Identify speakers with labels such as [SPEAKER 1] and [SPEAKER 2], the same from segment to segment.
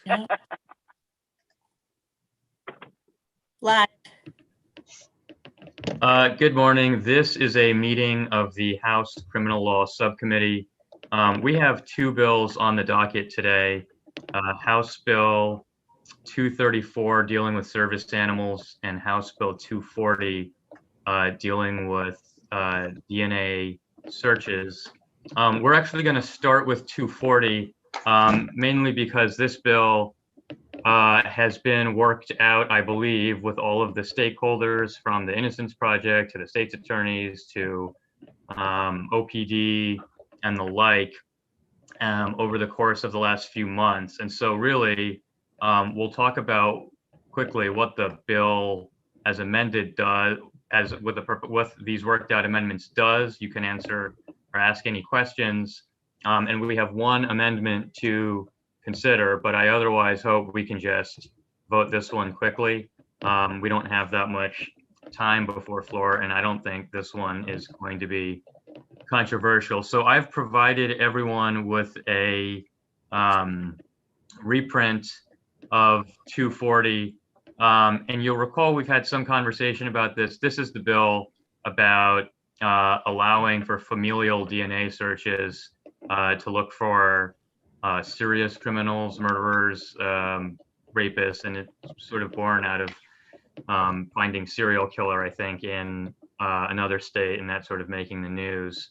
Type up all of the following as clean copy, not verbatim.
[SPEAKER 1] Yeah. Live.
[SPEAKER 2] Good morning. This is a meeting of the House Criminal Law Subcommittee. We have two bills on the docket today. House Bill 234 dealing with service animals and House Bill 240 dealing with DNA searches. We're actually going to start with 240 mainly because this bill has been worked out, I believe, with all of the stakeholders from the Innocence Project to the state's attorneys to OPD and the like over the course of the last few months. And so really, we'll talk about quickly what the bill as amended does, as with these worked out amendments does. You can answer or ask any questions. And we have one amendment to consider, but I otherwise hope we can just vote this one quickly. We don't have that much time before floor, and I don't think this one is going to be controversial. So I've provided everyone with a reprint of 240, and you'll recall we've had some conversation about this. This is the bill about allowing for familial DNA searches to look for serious criminals, murderers, rapists, and it's sort of born out of finding serial killer, I think, in another state, and that's sort of making the news.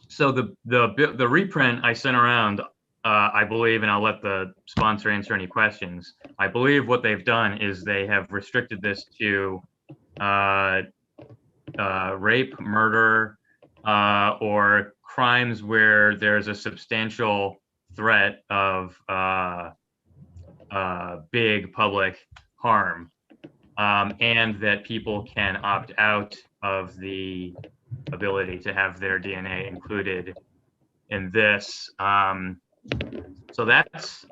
[SPEAKER 2] So the reprint I sent around, I believe, and I'll let the sponsor answer any questions. I believe what they've done is they have restricted this to rape, murder, or crimes where there's a substantial threat of big public harm, and that people can opt out of the ability to have their DNA included in this. So that's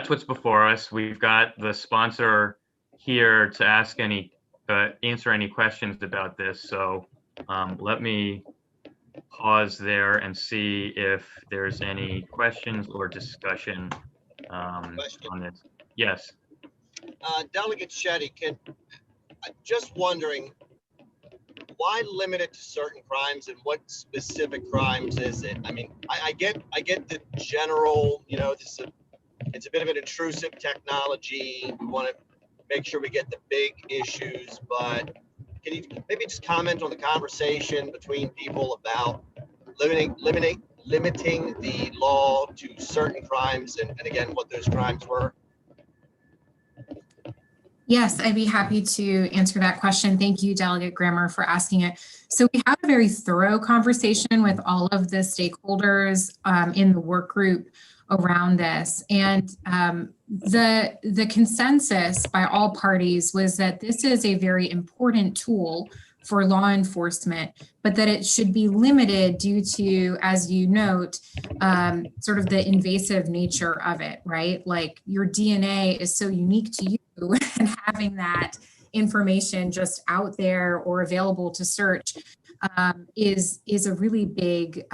[SPEAKER 2] what's before us. We've got the sponsor here to ask answer any questions about this. So let me pause there and see if there's any questions or discussion on this. Yes.
[SPEAKER 3] Delegate Shetty, just wondering, why limit it to certain crimes, and what specific crimes is it? I mean, I get the general, it's a bit of an intrusive technology. We want to make sure we get the big issues, but can you maybe just comment on the conversation between people about limiting the law to certain crimes, and again, what those crimes were?
[SPEAKER 4] Yes, I'd be happy to answer that question. Thank you, Delegate Grammer, for asking it. So we had a very thorough conversation with all of the stakeholders in the work group around this. And the consensus by all parties was that this is a very important tool for law enforcement, but that it should be limited due to, as you note, sort of the invasive nature of it, right? Like your DNA is so unique to you, and having that information just out there or available to search is a really big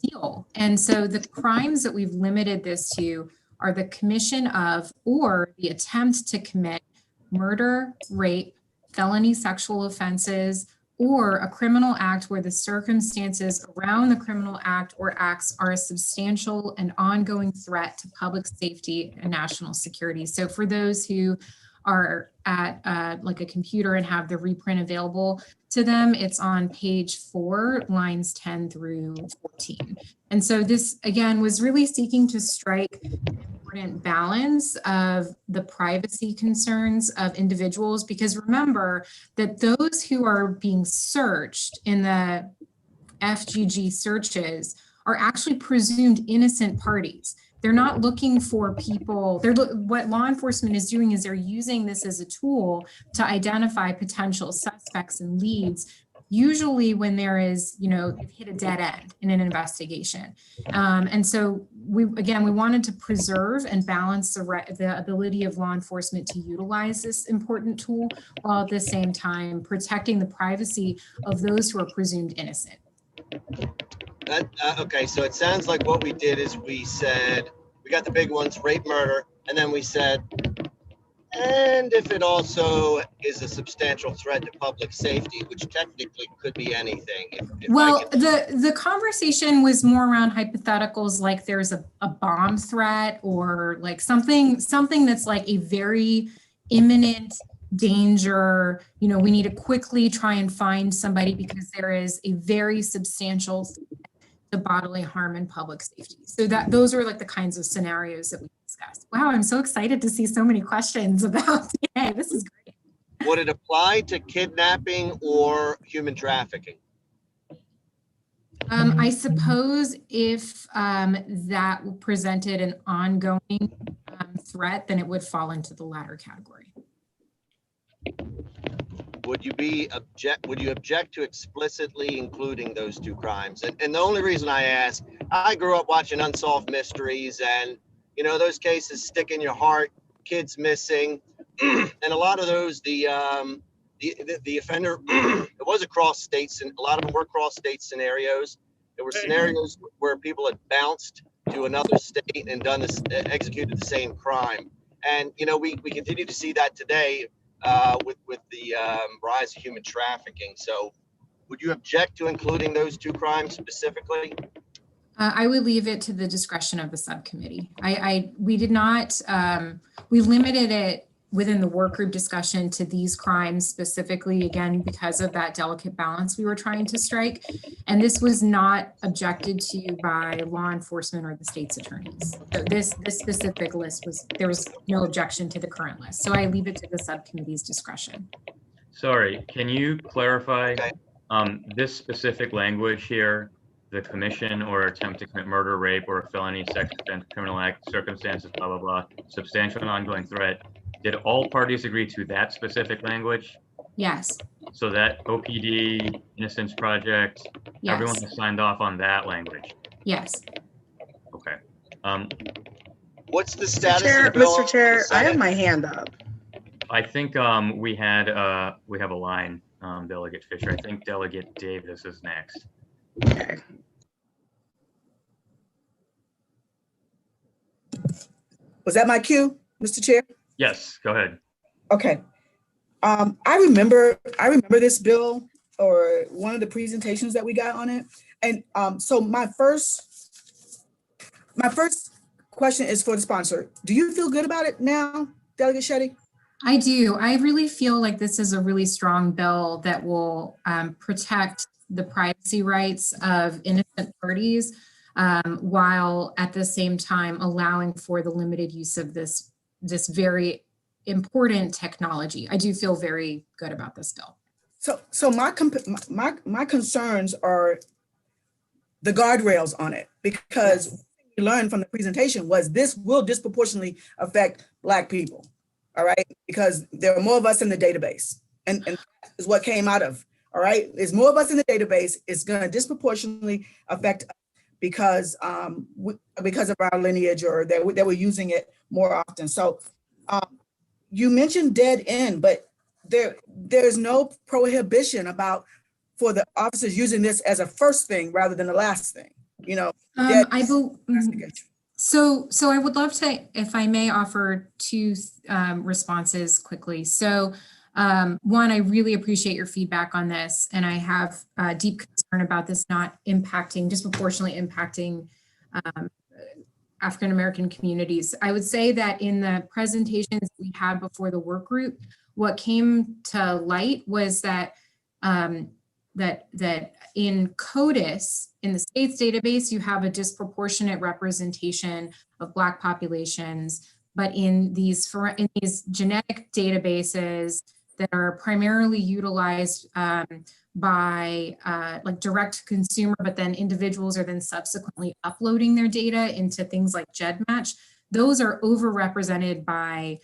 [SPEAKER 4] deal. And so the crimes that we've limited this to are the commission of or the attempt to commit murder, rape, felony sexual offenses, or a criminal act where the circumstances around the criminal act or acts are a substantial and ongoing threat to public safety and national security. So for those who are at like a computer and have the reprint available to them, it's on page 4, lines 10 through 14. And so this, again, was really seeking to strike an important balance of the privacy concerns of individuals, because remember that those who are being searched in the FGG searches are actually presumed innocent parties. They're not looking for people. What law enforcement is doing is they're using this as a tool to identify potential suspects and leads, usually when there is, they've hit a dead end in an investigation. And so we wanted to preserve and balance the ability of law enforcement to utilize this important tool, while at the same time protecting the privacy of those who are presumed innocent.
[SPEAKER 3] Okay, so it sounds like what we did is we we got the big ones, rape, murder, and then we said, and if it also is a substantial threat to public safety, which technically could be anything. If
[SPEAKER 4] Well,
[SPEAKER 3] I can,
[SPEAKER 4] the conversation was more around hypotheticals, like there's a bomb threat or like something that's like a very imminent danger. You know, we need to quickly try and find somebody because there is a very substantial threat to bodily harm and public safety. So that those are like the kinds of scenarios that we discussed. Wow, I'm so excited to see so many questions about today. This is great.
[SPEAKER 3] would it apply to kidnapping or human trafficking?
[SPEAKER 4] I suppose if that presented an ongoing threat, then it would fall into the latter category.
[SPEAKER 3] Would you object to explicitly including those two crimes? And the only reason I ask, I grew up watching Unsolved Mysteries, and you know, those cases stick in your heart, kids missing, and a lot of those, the offender, it was across states, and a lot of them were cross state scenarios. There were scenarios where people had bounced to another state and executed the same crime. And you know, we continue to see that today with the rise of human trafficking. So would you object to including those two crimes specifically?
[SPEAKER 4] I would leave it to the discretion of the subcommittee. We did not, we limited it within the work group discussion to these crimes specifically, again, because of that delicate balance we were trying to strike. And this was not objected to by law enforcement or the state's attorneys. So this specific list there was no objection to the current list. So I leave it to the subcommittee's discretion.
[SPEAKER 2] Sorry, can you clarify this specific language here? The commission or attempt to commit murder, rape, or a felony, sex offense, criminal act, circumstances, blah, blah, blah, substantial and ongoing threat. Did all parties agree to that specific language?
[SPEAKER 4] Yes.
[SPEAKER 2] So that OPD, Innocence Project,
[SPEAKER 4] Yes.
[SPEAKER 2] everyone has signed off on that language?
[SPEAKER 4] Yes.
[SPEAKER 2] Okay.
[SPEAKER 3] What's the status
[SPEAKER 5] Chair,
[SPEAKER 3] of the bill?
[SPEAKER 5] Mr. Chair,
[SPEAKER 3] in the
[SPEAKER 5] I have
[SPEAKER 3] Senate?
[SPEAKER 5] my hand up.
[SPEAKER 2] I think we have a line, Delegate Fisher. I think Delegate Davis is next.
[SPEAKER 5] Okay.
[SPEAKER 6] Was that my cue, Mr. Chair?
[SPEAKER 2] Yes, go ahead.
[SPEAKER 6] Okay. I remember this bill or one of the presentations that we got on it. And so my first question is for the sponsor. Do you feel good about it now, Delegate Shetty?
[SPEAKER 4] I do. I really feel like this is a really strong bill that will protect the privacy rights of innocent parties while at the same time allowing for the limited use of this very important technology. I do feel very good about this bill.
[SPEAKER 6] So my concerns are the guardrails on it, because what we learned from the presentation was this will disproportionately affect Black people. All right, because there are more of us in the database, and that is what came out of. All right, there's more of us in the database. It's going to disproportionately affect us because of our lineage, or that we're using it more often. So you mentioned dead end, but there's no prohibition for the officers using this as a first thing rather than the last thing. You know,
[SPEAKER 4] So I would love to, if I may, offer two responses quickly. So one, I really appreciate your feedback on this, and I have a deep concern about this not disproportionately impacting African-American communities. I would say that in the presentations we had before the work group, what came to light was that that in CODIS, in the state's database, you have a disproportionate representation of Black populations, but in these genetic databases that are primarily utilized by like direct consumer, but then individuals are then subsequently uploading their data into things like GEDmatch, those are overrepresented by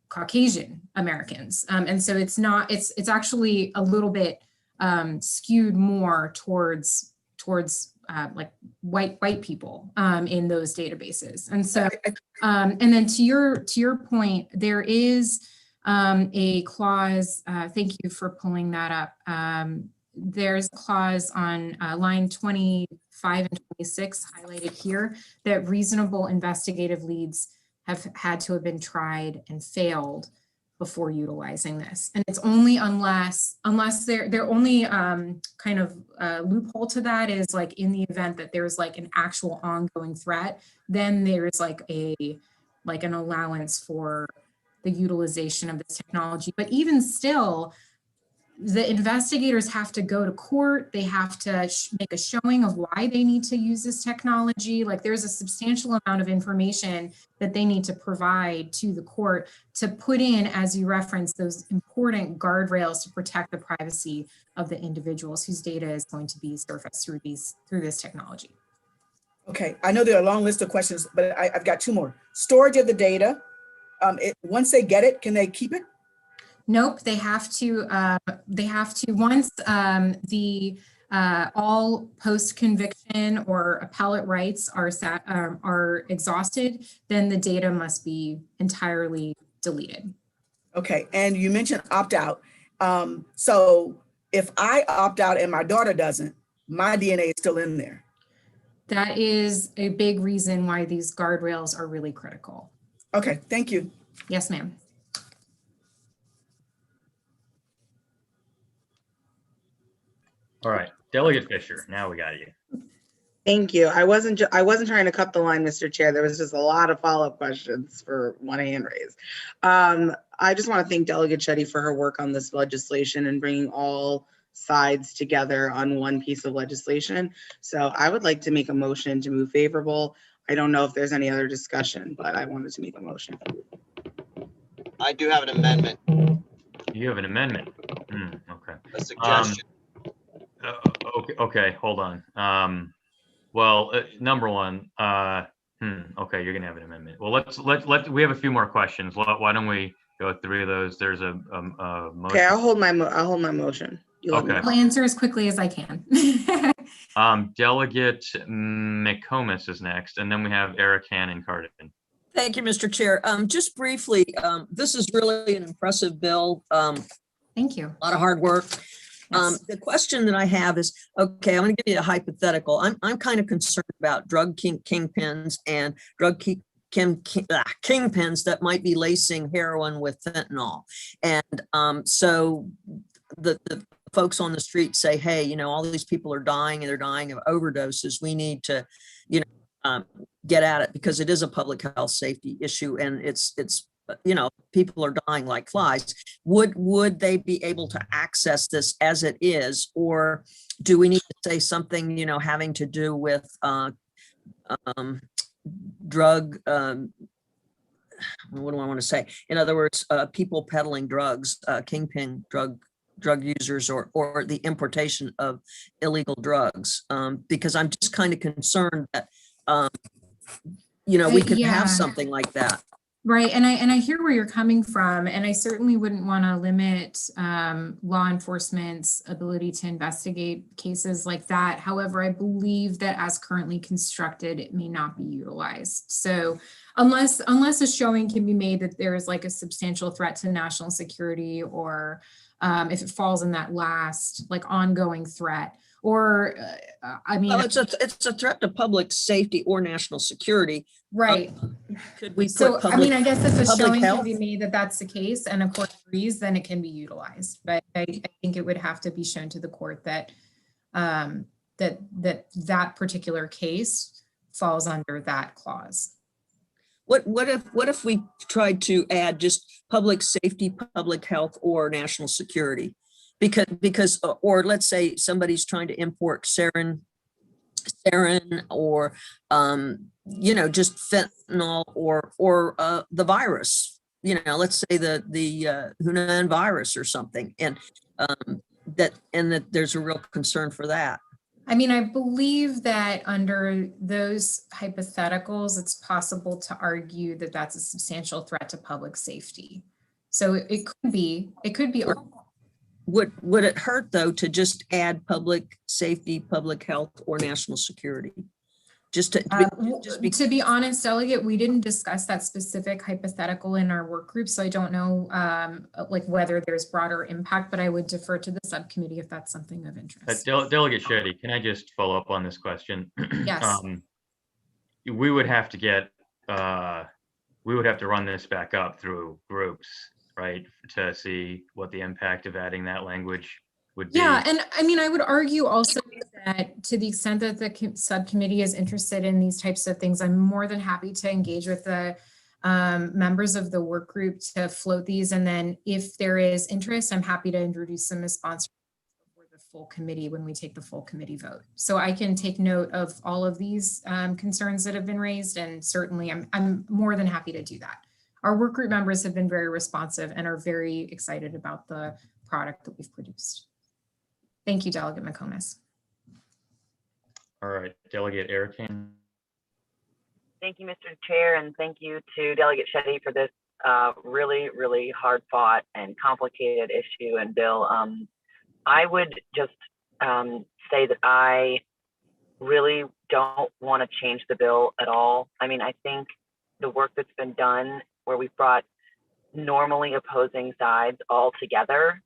[SPEAKER 4] Caucasian Americans. And so it's actually a little bit skewed more towards like white people in those databases. And so, and then to your point, there is a clause, thank you for pulling that up. There's a clause on line 25 5 and 26 highlighted here, that reasonable investigative leads have had to have been tried and failed before utilizing this. And it's only unless they're only kind of loophole to that is like in the event that there's like an actual ongoing threat, then there's like an allowance for the utilization of this technology. But even still, the investigators have to go to court. They have to make a showing of why they need to use this technology. Like there's a substantial amount of information that they need to provide to the court to put in, as you referenced, those important guardrails to protect the privacy of the individuals whose data is going to be surfaced through this technology.
[SPEAKER 6] Okay, I know there are a long list of questions, but I've got 2 more. Storage of the data. Once they get it, can they keep it?
[SPEAKER 4] Nope, they have to once all post-conviction or appellate rights are exhausted, then the data must be entirely deleted.
[SPEAKER 6] Okay, and you mentioned opt-out. So if I opt out and my daughter doesn't, my DNA is still in there.
[SPEAKER 4] That is a big reason why these guardrails are really critical.
[SPEAKER 6] Okay, thank you.
[SPEAKER 4] Yes, ma'am.
[SPEAKER 2] All right, Delegate Fisher, now we got you.
[SPEAKER 5] Thank you. I wasn't trying to cut the line, Mr. Chair. There was just a lot of follow-up questions for one hand raised. I just want to thank Delegate Shetty for her work on this legislation and bringing all sides together on one piece of legislation. So I would like to make a motion to move favorable. I don't know if there's any other discussion, but I wanted to make a motion.
[SPEAKER 3] I do have an amendment,
[SPEAKER 2] You have an amendment. Okay.
[SPEAKER 3] a suggestion.
[SPEAKER 2] Okay, hold on. Well, number one, okay, you're gonna have an amendment. Well, we have a few more questions. Why don't we go through those? There's a motion.
[SPEAKER 5] Okay, I'll hold my motion. You let me
[SPEAKER 2] Okay.
[SPEAKER 5] know.
[SPEAKER 4] I'll answer as quickly as I can.
[SPEAKER 2] Delegate McComas is next, and then we have Eric Hannon Carden.
[SPEAKER 1] Thank you, Mr. Chair. Just briefly, this is really an impressive bill.
[SPEAKER 4] Thank you.
[SPEAKER 1] A lot of hard work.
[SPEAKER 4] Yes.
[SPEAKER 1] The question that I have is, okay, I'm going to give you a hypothetical. I'm kind of concerned about drug kingpins and drug kingpins that might be lacing heroin with fentanyl. And so the folks on the street say, hey, you know, all these people are dying and they're dying of overdoses. We need to, you know, get at it because it is a public health safety issue, and it's you know, people are dying like flies. Would they be able to access this as it is, or do we need to say something, you know, having to do with drug? What do I want to say? In other words, people peddling drugs, kingpin drug users, or the importation of illegal drugs, because I'm just kind of concerned that you know, we could have something like that.
[SPEAKER 4] Right, and I hear where you're coming from, and I certainly wouldn't want to limit law enforcement's ability to investigate cases like that. However, I believe that as currently constructed, it may not be utilized. So unless a showing can be made that there is like a substantial threat to national security, or if it falls in that last like ongoing threat, or I mean,
[SPEAKER 1] Well, it's a threat to public safety or national security.
[SPEAKER 4] right.
[SPEAKER 1] Could we put
[SPEAKER 4] So,
[SPEAKER 1] public,
[SPEAKER 4] I mean, I guess if a
[SPEAKER 1] public
[SPEAKER 4] showing
[SPEAKER 1] health?
[SPEAKER 4] can be made that that's the case and a court agrees, then it can be utilized. But I think it would have to be shown to the court that that particular case falls under that clause.
[SPEAKER 1] What if we tried to add just public safety, public health, or national security? Because or let's say somebody's trying to import sarin, or you know, just fentanyl, or the virus. You know, let's say the Hunan virus or something, and that there's a real concern for that.
[SPEAKER 4] I mean, I believe that under those hypotheticals, it's possible to argue that that's a substantial threat to public safety. So it could be.
[SPEAKER 1] Would it hurt though to just add public safety, public health, or national security? Just
[SPEAKER 4] To be honest, Delegate, we didn't discuss that specific hypothetical in our work group, so I don't know like whether there's broader impact, but I would defer to the subcommittee if that's something of interest.
[SPEAKER 2] Delegate Shetty, can I just follow up on this question?
[SPEAKER 4] Yes.
[SPEAKER 2] We would have to get, we would have to run this back up through groups, right? To see what the impact of adding that language would be.
[SPEAKER 4] Yeah, and I mean, I would argue also that to the extent that the subcommittee is interested in these types of things, I'm more than happy to engage with the members of the work group to float these. And then if there is interest, I'm happy to introduce them as sponsors for the full committee when we take the full committee vote. So I can take note of all of these concerns that have been raised, and certainly I'm more than happy to do that. Our work group members have been very responsive and are very excited about the product that we've produced. Thank you, Delegate McComas.
[SPEAKER 2] All right, Delegate Erican.
[SPEAKER 7] Thank you, Mr. Chair, and thank you to Delegate Shetty for this really, really hard fought and complicated issue and bill. I would just say that I really don't want to change the bill at all. I mean, I think the work that's been done where we've brought normally opposing sides all together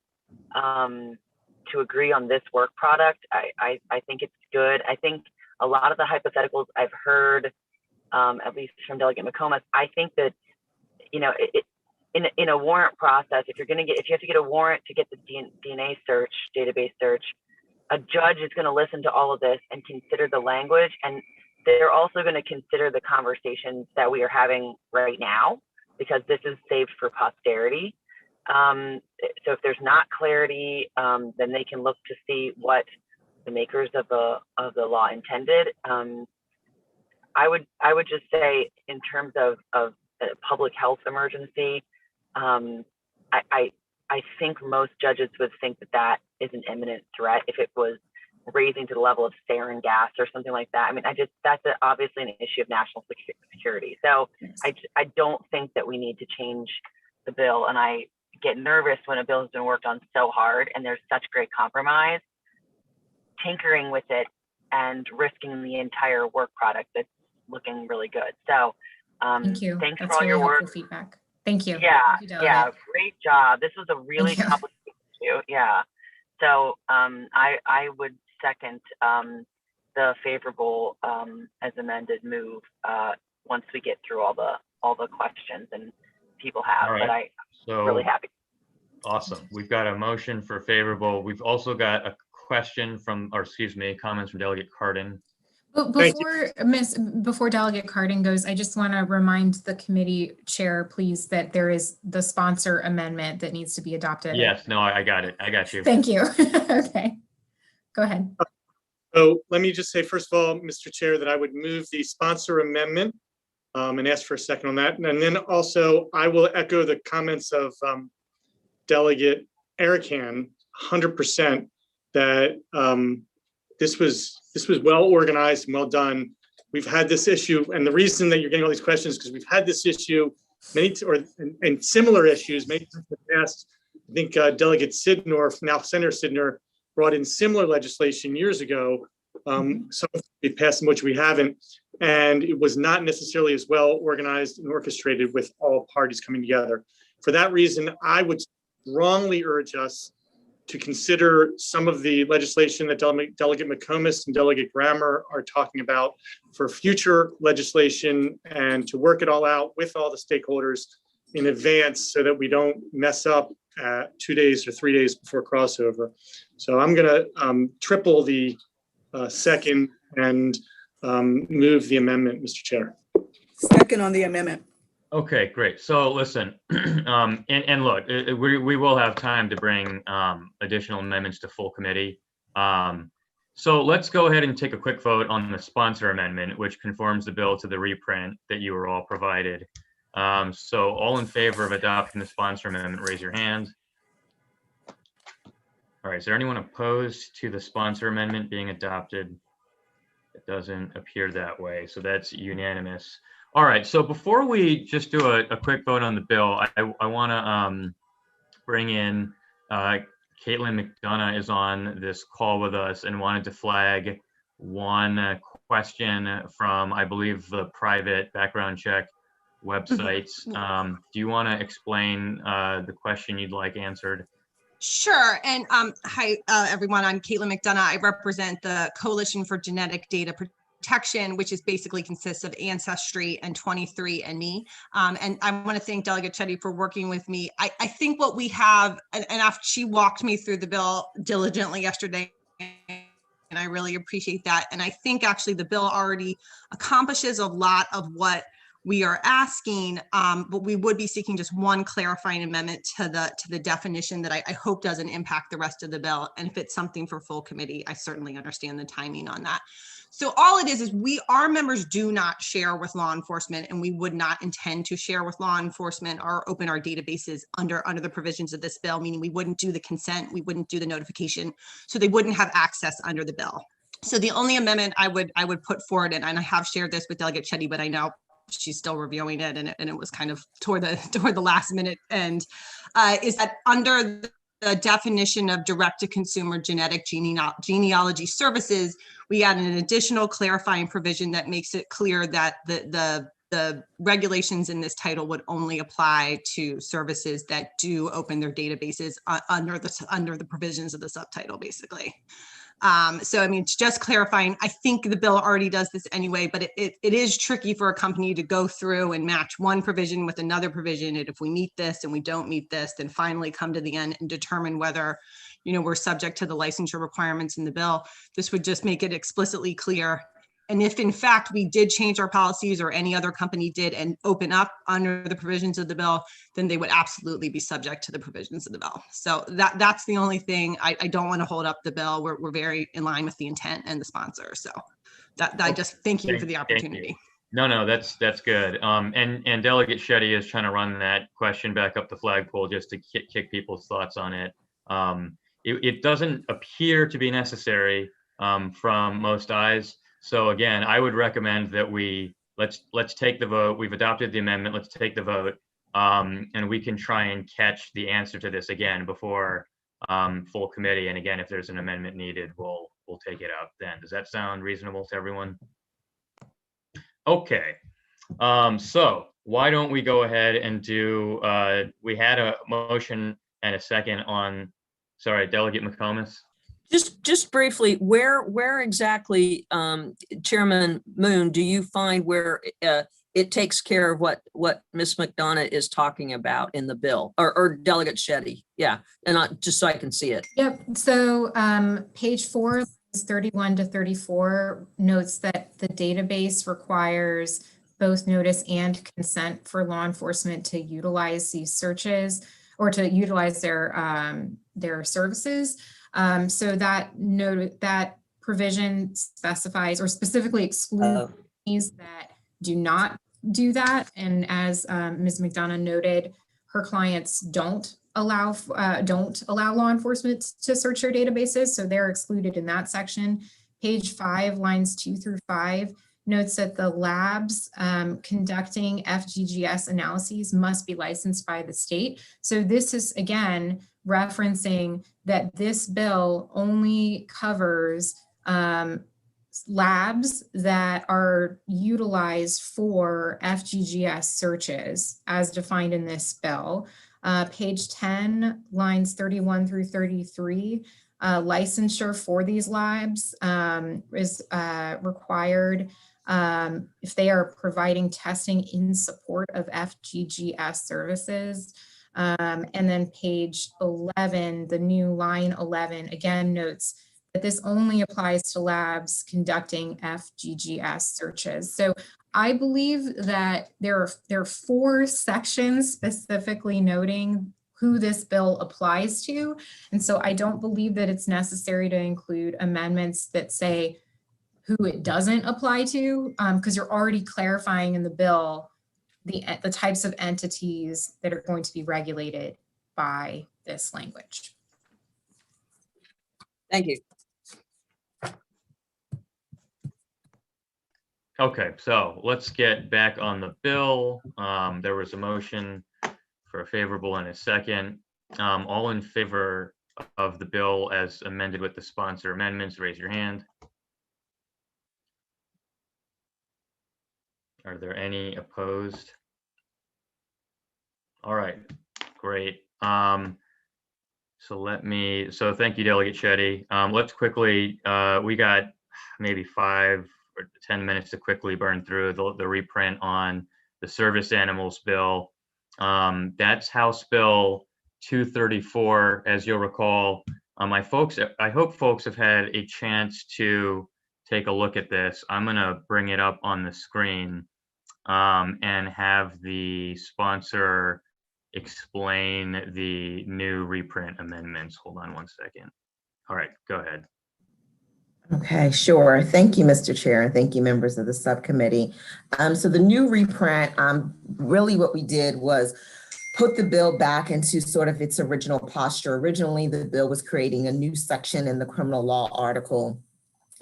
[SPEAKER 7] to agree on this work product, I think it's good. I think a lot of the hypotheticals I've heard, at least from Delegate McComas, I think that, you know, in a warrant process, if you have to get a warrant to get the DNA search, database search, a judge is going to listen to all of this and consider the language, and they're also going to consider the conversations that we are having right now, because this is saved for posterity. So if there's not clarity, then they can look to see what the makers of the law intended. I would just say, in terms of a public health emergency, I think most judges would think that that is an imminent threat if it was raising to the level of sarin gas or something like that. I mean, that's obviously an issue of national security. So I don't think that we need to change the bill, and I get nervous when a bill has been worked on so hard and there's such great compromise, tinkering with it and risking the entire work product that's looking really good. So
[SPEAKER 4] thank you.
[SPEAKER 7] Thanks
[SPEAKER 4] That's
[SPEAKER 7] for all
[SPEAKER 4] really
[SPEAKER 7] your
[SPEAKER 4] helpful
[SPEAKER 7] work.
[SPEAKER 4] feedback. Thank you.
[SPEAKER 7] Yeah,
[SPEAKER 4] Thank you, Delegate.
[SPEAKER 7] yeah, great job. This was a really
[SPEAKER 4] Thank you.
[SPEAKER 7] complicated issue. Yeah. So I would second the favorable as amended move once we get through all the questions and people have.
[SPEAKER 2] All right.
[SPEAKER 7] But I'm
[SPEAKER 2] So
[SPEAKER 7] really happy.
[SPEAKER 2] awesome. We've got a motion for favorable. We've also got a question from, or excuse me, comments from Delegate Cardin.
[SPEAKER 4] But before Delegate Cardin goes, I just want to remind the committee chair, please, that there is the sponsor amendment that needs to be adopted.
[SPEAKER 2] Yes, no, I got it. I got you.
[SPEAKER 4] Thank you. Okay, go ahead.
[SPEAKER 8] So let me just say, first of all, Mr. Chair, that I would move the sponsor amendment and ask for a second on that. And then also I will echo the comments of Delegate Erican, 100%, that this was well organized and well done. We've had this issue, and the reason that you're getting all these questions is because we've had this issue and similar issues many times in the past. I think Delegate Sidnor, now Senator Sidnor, brought in similar legislation years ago. Some we passed, which we haven't, and it was not necessarily as well organized and orchestrated with all parties coming together. For that reason, I would strongly urge us to consider some of the legislation that Delegate McComas and Delegate Grammer are talking about for future legislation, and to work it all out with all the stakeholders in advance so that we don't mess up 2 days or 3 days before crossover. So I'm going to triple the second and move the amendment, Mr. Chair.
[SPEAKER 6] Second on the amendment.
[SPEAKER 2] Okay, great. So listen, and look, we will have time to bring additional amendments to full committee. So let's go ahead and take a quick vote on the sponsor amendment, which conforms the bill to the reprint that you were all provided. So all in favor of adopting the sponsor amendment, raise your hand. All right, is there anyone opposed to the sponsor amendment being adopted? It doesn't appear that way, so that's unanimous. All right, so before we just do a quick vote on the bill, I want to bring in Caitlin McDonough is on this call with us and wanted to flag one question from, I believe, the private background check websites. Do you want to explain the question you'd like answered?
[SPEAKER 9] Sure. And hi, everyone. I'm Caitlin McDonough. I represent the Coalition for Genetic Data Protection, which is basically consists of Ancestry and 23andMe. And I want to thank Delegate Chetty for working with me. I think what we have, and after she walked me through the bill diligently yesterday, and I really appreciate that. And I think actually the bill already accomplishes a lot of what we are asking, but we would be seeking just one clarifying amendment to the definition that I hope doesn't impact the rest of the bill. And if it's something for full committee, I certainly understand the timing on that. So all it is our members do not share with law enforcement, and we would not intend to share with law enforcement or open our databases under the provisions of this bill, meaning we wouldn't do the consent, we wouldn't do the notification, so they wouldn't have access under the bill. So the only amendment I would put forward, and I have shared this with Delegate Chetty, but I know she's still reviewing it, and it was kind of toward the last minute end, is that under the definition of direct-to-consumer genetic genealogy services, we add an additional clarifying provision that makes it clear that the regulations in this title would only apply to services that do open their databases under the provisions of the subtitle, basically. So, I mean, it's just clarifying. I think the bill already does this anyway, but it is tricky for a company to go through and match one provision with another provision. And if we meet this and we don't meet this, then finally come to the end and determine whether, we're subject to the licensure requirements in the bill. This would just make it explicitly clear. And if in fact we did change our policies, or any other company did, and open up under the provisions of the bill, then they would absolutely be subject to the provisions of the bill. So that's the only thing. I don't want to hold up the bill. We're very in line with the intent and the sponsor. So I just thank you for the opportunity.
[SPEAKER 2] No, that's good. And Delegate Chetty is trying to run that question back up the flagpole just to kick people's thoughts on it. It doesn't appear to be necessary from most eyes. So again, I would recommend that let's take the vote. We've adopted the amendment. Let's take the vote, and we can try and catch the answer to this again before full committee. And again, if there's an amendment needed, we'll take it out then. Does that sound reasonable to everyone? Okay. So why don't we go ahead and do? We had a motion and a second on. Sorry, Delegate McComas.
[SPEAKER 1] Just briefly, where exactly, Chairman Moon, do you find where it takes care of what Ms. McDonough is talking about in the bill, or Delegate Chetty? Yeah, and just so I can see it.
[SPEAKER 4] Yep. So page 4, 31 to 34 notes that the database requires both notice and consent for law enforcement to utilize these searches, or to utilize their services. So that provision specifies, or specifically excludes companies that do not do that. And as Ms. McDonough noted, her clients don't allow law enforcement to search their databases, so they're excluded in that section. Page 5, lines 2 through 5 notes that the labs conducting FGGS analyses must be licensed by the state. So this is, again, referencing that this bill only covers labs that are utilized for FGGS searches as defined in this bill. Page 10, lines 31 through 33, licensure for these labs is required if they are providing testing in support of FGGS services. And then page 11, the new line 11, again notes that this only applies to labs conducting FGGS searches. So I believe that there are 4 sections specifically noting who this bill applies to. And so I don't believe that it's necessary to include amendments that say who it doesn't apply to, because you're already clarifying in the bill the types of entities that are going to be regulated by this language.
[SPEAKER 1] Thank you.
[SPEAKER 2] Okay, so let's get back on the bill. There was a motion for a favorable and a second. All in favor of the bill as amended with the sponsor amendments, raise your hand. Are there any opposed? All right, great. So thank you, Delegate Shetty. Let's quickly, we got maybe 5 or 10 minutes to quickly burn through the reprint on the service animals bill. That's House Bill 234, as you'll recall. I hope folks have had a chance to take a look at this. I'm gonna bring it up on the screen and have the sponsor explain the new reprint amendments. Hold on one second. All right, go ahead.
[SPEAKER 10] Okay, sure. Thank you, Mr. Chair, and thank you, members of the subcommittee. So the new reprint, really what we did was put the bill back into sort of its original posture. Originally, the bill was creating a new section in the criminal law article.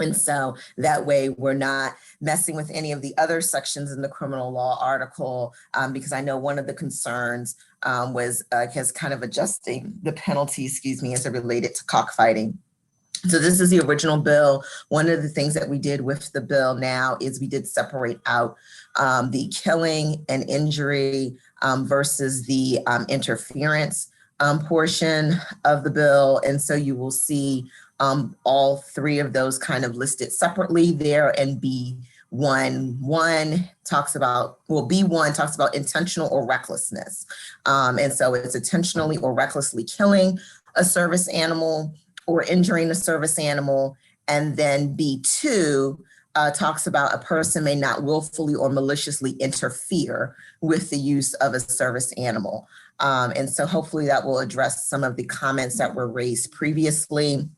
[SPEAKER 10] And so that way we're not messing with any of the other sections in the criminal law article, because I know one of the concerns was kind of adjusting the penalty, as it related to cockfighting. So this is the original bill. One of the things that we did with the bill now is we did separate out the killing and injury versus the interference portion of the bill. And so you will see all 3 of those kind of listed separately there. And B1 talks about intentional or recklessness. And so it's intentionally or recklessly killing a service animal or injuring a service animal. And then B2 talks about a person may not willfully or maliciously interfere with the use of a service animal. And so hopefully that will address some of the comments that were raised previously.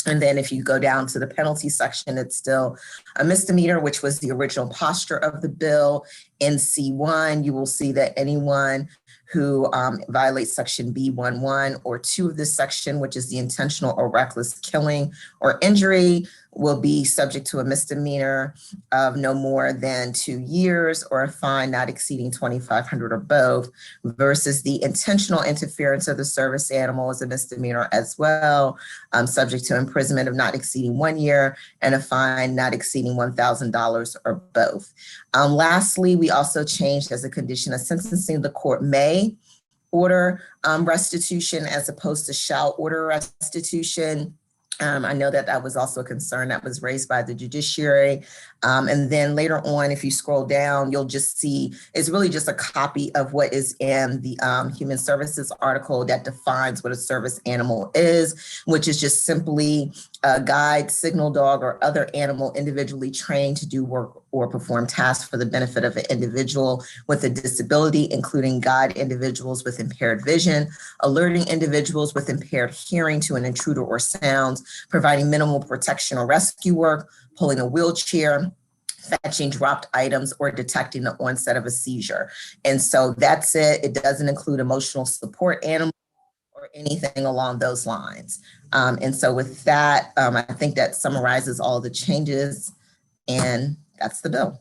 [SPEAKER 10] And then if you go down to the penalty section, it's still a misdemeanor, which was the original posture of the bill. In C1, you will see that anyone who violates section B11 or 2 of this section, which is the intentional or reckless killing or injury, will be subject to a misdemeanor of no more than 2 years or a fine not exceeding $2,500 or both, versus the intentional interference of the service animal is a misdemeanor as well, subject to imprisonment of not exceeding 1 year and a fine not exceeding $1,000 or both. Lastly, we also changed as a condition of sentencing, the court may order restitution as opposed to shall order restitution. I know that that was also a concern that was raised by the judiciary. And then later on, if you scroll down, you'll just see it's really just a copy of what is in the Human Services article that defines what a service animal is, which is just simply a guide, signal dog, or other animal individually trained to do work or perform tasks for the benefit of an individual with a disability, including guide individuals with impaired vision, alerting individuals with impaired hearing to an intruder or sounds, providing minimal protection or rescue work, pulling a wheelchair, fetching dropped items, or detecting the onset of a seizure. And so that's it. It doesn't include emotional support animals or anything along those lines. And so with that, I think that summarizes all the changes, and that's the bill.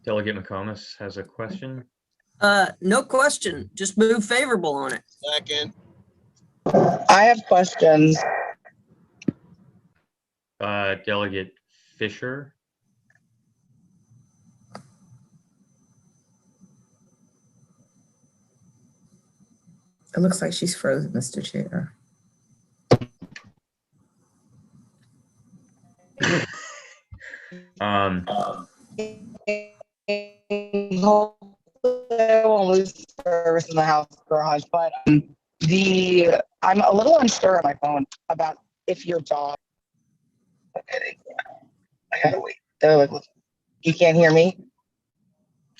[SPEAKER 2] Delegate McComas has a question.
[SPEAKER 1] No question, just move favorable on it.
[SPEAKER 3] Second.
[SPEAKER 5] I have questions.
[SPEAKER 2] Delegate Fisher.
[SPEAKER 10] It looks like she's frozen, Mr. Chair.
[SPEAKER 5] I won't lose service in the house garage, but I'm a little unsure on my phone about if your dog. Okay, I gotta wait. They're like, you can't hear me?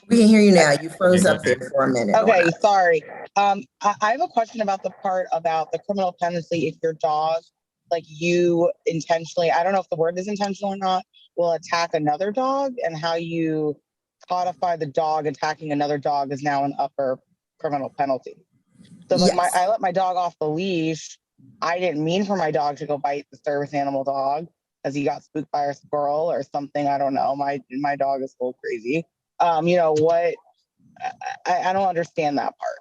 [SPEAKER 10] We can hear you now. You froze up there for a minute.
[SPEAKER 5] Okay, sorry. I have a question about the part about the criminal penalty if your dog, like you intentionally, I don't know if the word is intentional or not, will attack another dog, and how you codify the dog attacking another dog is now an upper criminal penalty. So like
[SPEAKER 10] Yes.
[SPEAKER 5] I let my dog off the leash. I didn't mean for my dog to go bite the service animal dog because he got spooked by a squirrel or something. I don't know. My dog is a little crazy. You know what? I don't understand that part.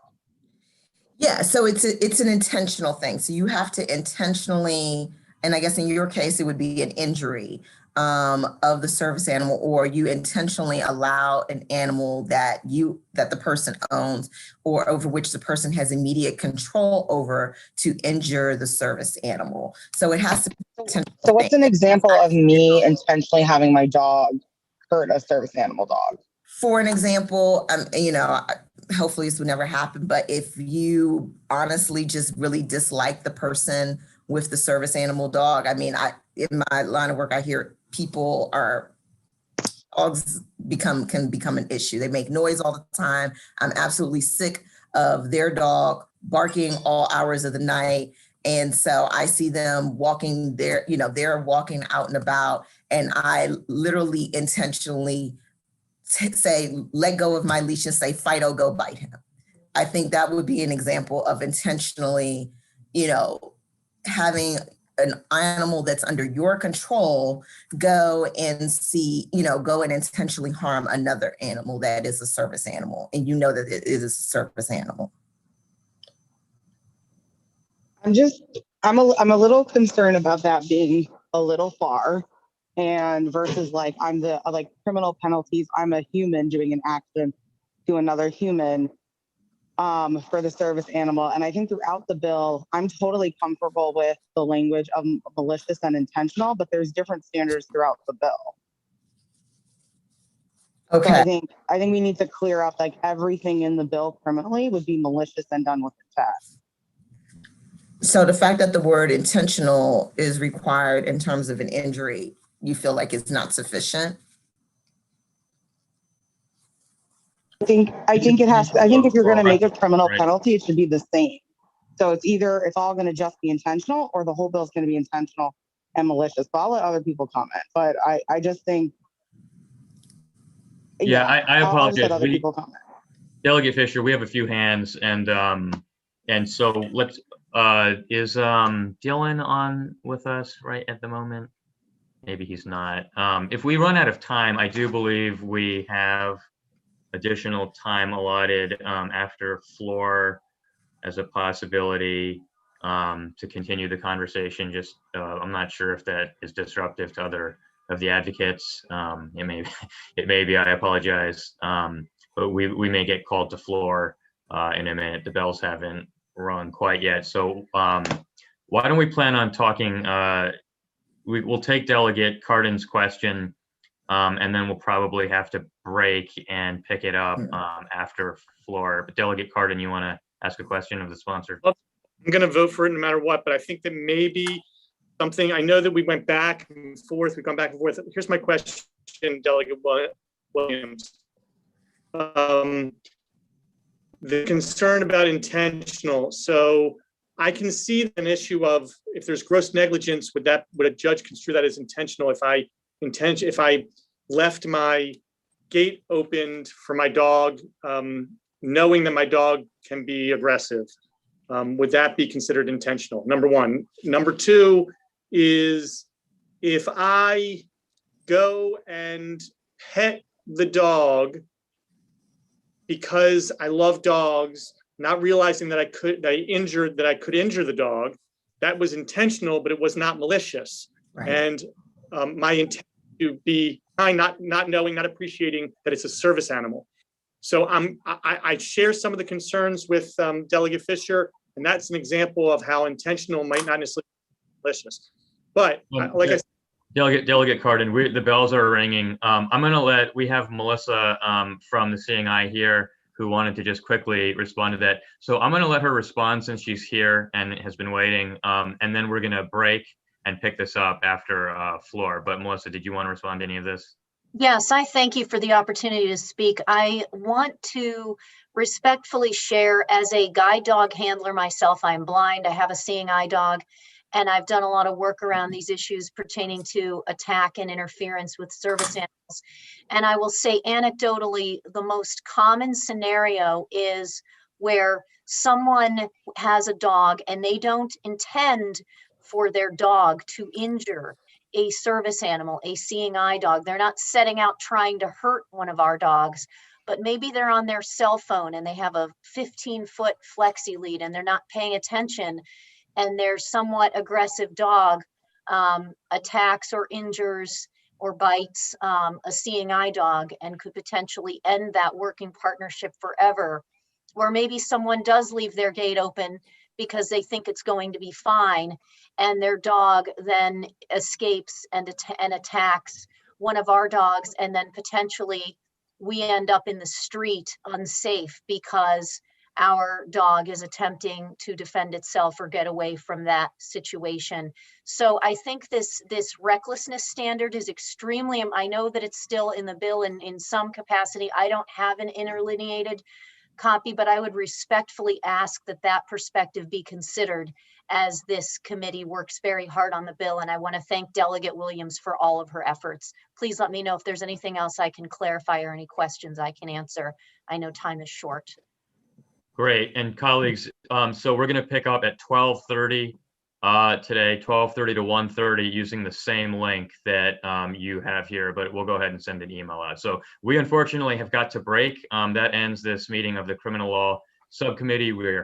[SPEAKER 10] Yeah, so it's an intentional thing. So you have to intentionally, and I guess in your case, it would be an injury of the service animal, or you intentionally allow an animal that the person owns or over which the person has immediate control over to injure the service animal. So it has to be an intentional
[SPEAKER 5] So what's
[SPEAKER 10] thing.
[SPEAKER 5] an example of me intentionally having my dog hurt a service animal dog?
[SPEAKER 10] For an example, hopefully this would never happen, but if you honestly just really dislike the person with the service animal dog, I mean, in my line of work, I hear dogs can become an issue. They make noise all the time. I'm absolutely sick of their dog barking all hours of the night. And so I see them walking there, they're walking out and about, and I literally intentionally say, let go of my leash and say, Fido, go bite him. I think that would be an example of intentionally, having an animal that's under your control go and intentionally harm another animal that is a service animal, and that it is a service animal.
[SPEAKER 5] I'm a little concerned about that being a little far, and versus like criminal penalties. I'm a human doing an action to another human for the service animal. And I think throughout the bill, I'm totally comfortable with the language of malicious and intentional, but there's different standards throughout the bill.
[SPEAKER 10] Okay.
[SPEAKER 5] So I think we need to clear up like everything in the bill criminally would be malicious and done with intent.
[SPEAKER 10] So the fact that the word intentional is required in terms of an injury, you feel like it's not sufficient?
[SPEAKER 5] I think if you're going to make a criminal penalty, it should be the same. So it's all going to just be intentional, or the whole bill is going to be intentional and malicious. But I'll let other people comment. But I just think.
[SPEAKER 2] Yeah, I apologize.
[SPEAKER 5] I'll just let other people comment.
[SPEAKER 2] Delegate Fisher, we have a few hands, and so let's. Is Dylan on with us right at the moment? Maybe he's not. If we run out of time, I do believe we have additional time allotted after floor as a possibility to continue the conversation. Just I'm not sure if that is disruptive to other of the advocates. It may be. I apologize, but we may get called to floor in a minute. The bells haven't rung quite yet. So why don't we plan on talking? We'll take Delegate Cardin's question, and then we'll probably have to break and pick it up after floor. But Delegate Cardin, you want to ask a question of the sponsor?
[SPEAKER 8] I'm going to vote for it no matter what, but I think that maybe something, I know that we went back and forth, we've gone back and forth. Here's my question, Delegate Williams. The concern about intentional. So I can see an issue of if there's gross negligence, would a judge construe that as intentional? If I left my gate opened for my dog, knowing that my dog can be aggressive, would that be considered intentional? Number one. Number two is if I go and pet the dog because I love dogs, not realizing that I could injure the dog, that was intentional, but it was not malicious. Right. And my intent to be kind, not knowing, not appreciating that it's a service animal. So I share some of the concerns with Delegate Fisher, and that's an example of how intentional might not necessarily be malicious. But like I said,
[SPEAKER 2] Delegate Cardin, the bells are ringing. I'm going to we have Melissa from the Seeing Eye here who wanted to just quickly respond to that. So I'm going to let her respond since she's here and has been waiting. And then we're going to break and pick this up after floor. But Melissa, did you want to respond to any of this?
[SPEAKER 11] Yes, I thank you for the opportunity to speak. I want to respectfully share, as a guide dog handler myself, I'm blind, I have a seeing eye dog, and I've done a lot of work around these issues pertaining to attack and interference with service animals. And I will say anecdotally, the most common scenario is where someone has a dog and they don't intend for their dog to injure a service animal, a seeing eye dog. They're not setting out trying to hurt one of our dogs, but maybe they're on their cell phone and they have a 15-foot flexi lead and they're not paying attention, and their somewhat aggressive dog attacks or injures or bites a seeing eye dog and could potentially end that working partnership forever. Or maybe someone does leave their gate open because they think it's going to be fine, and their dog then escapes and attacks one of our dogs, and then potentially we end up in the street unsafe because our dog is attempting to defend itself or get away from that situation. So I think this recklessness standard is extremely, I know that it's still in the bill in some capacity. I don't have an interlineated copy, but I would respectfully ask that that perspective be considered as this committee works very hard on the bill. And I want to thank Delegate Williams for all of her efforts. Please let me know if there's anything else I can clarify or any questions I can answer. I know time is short.
[SPEAKER 2] Great. And colleagues, so we're going to pick up at 12:30 today, 12:30 to 1:30, using the same link that you have here, but we'll go ahead and send an email out. So we unfortunately have got to break. That ends this meeting of the Criminal Law Subcommittee. We're